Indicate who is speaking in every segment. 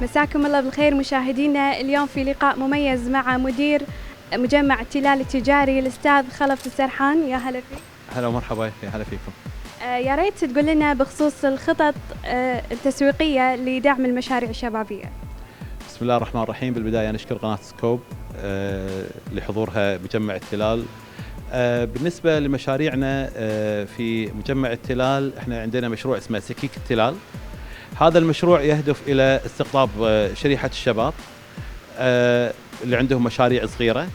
Speaker 1: مساكم الله بالخير مشاهدينا. اليوم في لقاء مميز مع مدير مجمع التلال التجاري الأستاذ خلف السرحان. يا هلا فيك.
Speaker 2: هلا ومرحبا، يا هلا فيكم.
Speaker 1: يا ريت تقول لنا بخصوص الخطط التسويقية لدعم المشاريع الشبابية.
Speaker 2: بسم الله الرحمن الرحيم. بالبداية نشكر قناة سكوب لحضورها مجمع التلال. بالنسبة لمشاريعنا في مجمع التلال، احنا عندنا مشروع اسمه سكيك التلال. هذا المشروع يهدف إلى استقطاب شريحة الشباب اللي عندهم مشاريع صغيرة.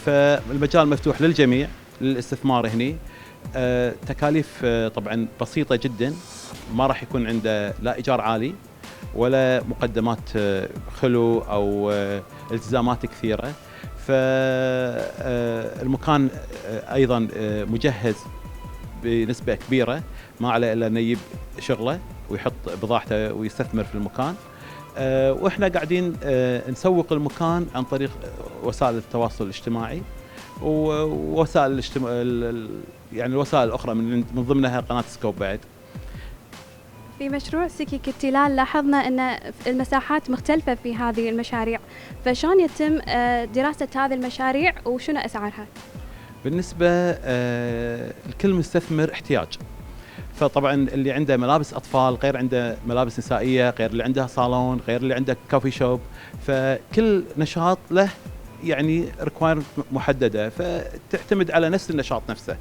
Speaker 2: فالمجال مفتوح للجميع للاستثمار هني. تكاليف طبعا بسيطة جدا، ما راح يكون عنده لا إيجار عالي ولا مقدمات خلو أو التزامات كثيرة. فالمكان أيضا مجهز بنسبة كبيرة، ما عليه إلا أنه يجيب شغله ويحط بضاعته ويستثمر في المكان. وإحنا قاعدين نسوق المكان عن طريق وسائل التواصل الاجتماعي ووسائل يعني الوسائل الأخرى من ضمنها قناة سكوب. بعد
Speaker 1: في مشروع سكيك التلال لاحظنا أن المساحات مختلفة في هذه المشاريع، فشلون يتم دراسة هذه المشاريع وشنو أسعارها؟
Speaker 2: بالنسبة لكل مستثمر احتياج. فطبعا اللي عنده ملابس أطفال غير عنده ملابس نسائية، غير اللي عنده صالون، غير اللي عنده كوفي شوب. فكل نشاط له يعني ريكوايرمنت محدده، فتعتمد على نفس النشاط نفسه.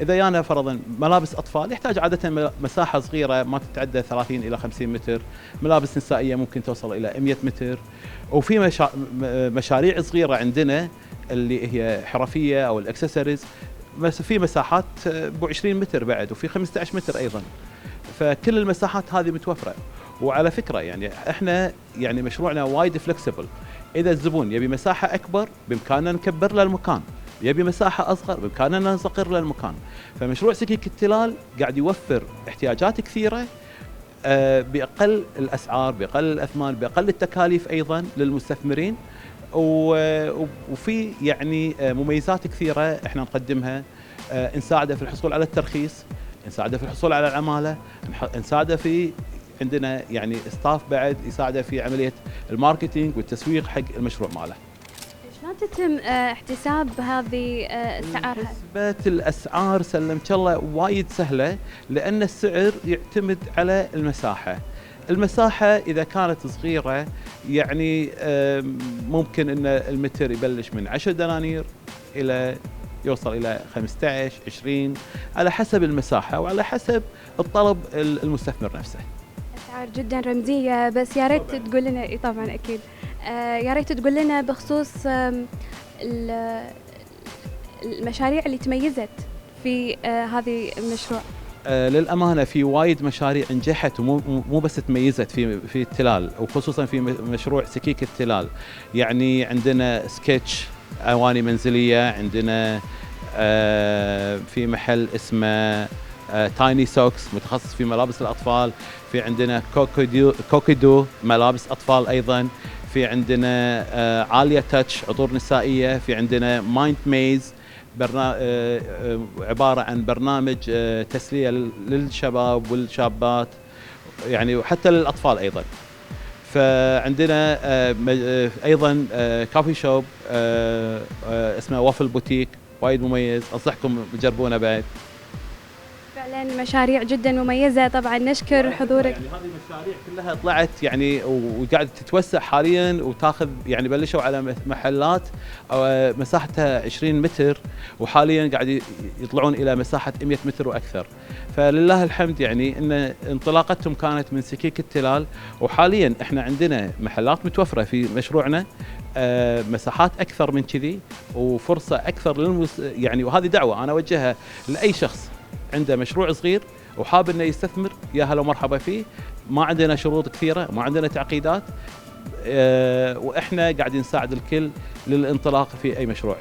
Speaker 2: اذا جانا فرضا ملابس اطفال يحتاج عاده مساحه صغيره ما تتعدى 30 الى 50 متر، ملابس نسائيه ممكن توصل الى 100 متر. وفي مشاريع صغيره عندنا اللي هي حرفيه او الاكسسوارز، بس في مساحات ب 20 متر بعد، وفي 15 متر ايضا. فكل المساحات هذه متوفره. وعلى فكره يعني احنا يعني مشروعنا وايد فلكسبل. إذا الزبون يبي مساحة أكبر بإمكاننا نكبر له المكان، يبي مساحة أصغر بإمكاننا نصغر له المكان. فمشروع سكيك التلال قاعد يوفر احتياجات كثيرة بأقل الأسعار، بأقل الأثمان، بأقل التكاليف أيضا للمستثمرين. وفي يعني مميزات كثيرة احنا نقدمها. نساعده في الحصول على الترخيص، نساعده في الحصول على العمالة، نساعده في عندنا يعني ستاف بعد يساعده في عمليه الماركتينج والتسويق حق المشروع ماله.
Speaker 1: شلون تتم احتساب هذه اسعارها؟
Speaker 2: نسبة الاسعار سلمك الله وايد سهله، لان السعر يعتمد على المساحه. المساحه اذا كانت صغيره يعني ممكن ان المتر يبلش من 10 دنانير الى يوصل الى 15 20 على حسب المساحه وعلى حسب الطلب المستثمر نفسه.
Speaker 1: أسعار جدا رمزية، بس يا ريت تقول لنا طبعا أكيد يا ريت تقول لنا بخصوص المشاريع اللي تميزت في هذه المشروع.
Speaker 2: للأمانة في وايد مشاريع نجحت ومو بس تميزت في التلال، وخصوصا في مشروع سكيك التلال. يعني عندنا سكتش أواني منزلية، عندنا في محل اسمه تايني سوكس متخصص في ملابس الأطفال، في عندنا كوكيدو ملابس أطفال أيضا، في عندنا عالية تاتش عطور نسائية، في عندنا مايند ميز عبارة عن برنامج تسلية للشباب والشابات يعني وحتى للأطفال أيضا. فعندنا أيضا كافي شوب اسمه وافل بوتيك، وايد مميز، أنصحكم تجربونه بعد.
Speaker 1: فعلا مشاريع جدا مميزة. طبعا نشكر حضورك.
Speaker 2: يعني هذه المشاريع كلها طلعت يعني وقاعدة تتوسع حاليا وتاخذ يعني بلشوا على محلات مساحتها 20 متر، وحاليا قاعد يطلعون الى مساحة 100 متر واكثر. فلله الحمد يعني ان انطلاقتهم كانت من سكيك التلال، وحاليا احنا عندنا محلات متوفرة في مشروعنا، مساحات اكثر من كذي وفرصة اكثر يعني. وهذه دعوة انا اوجهها لاي شخص عنده مشروع صغير وحاب انه يستثمر، يا هلا ومرحبا فيه. ما عندنا شروط كثيره، ما عندنا تعقيدات، واحنا قاعدين نساعد الكل للانطلاق في اي مشروع.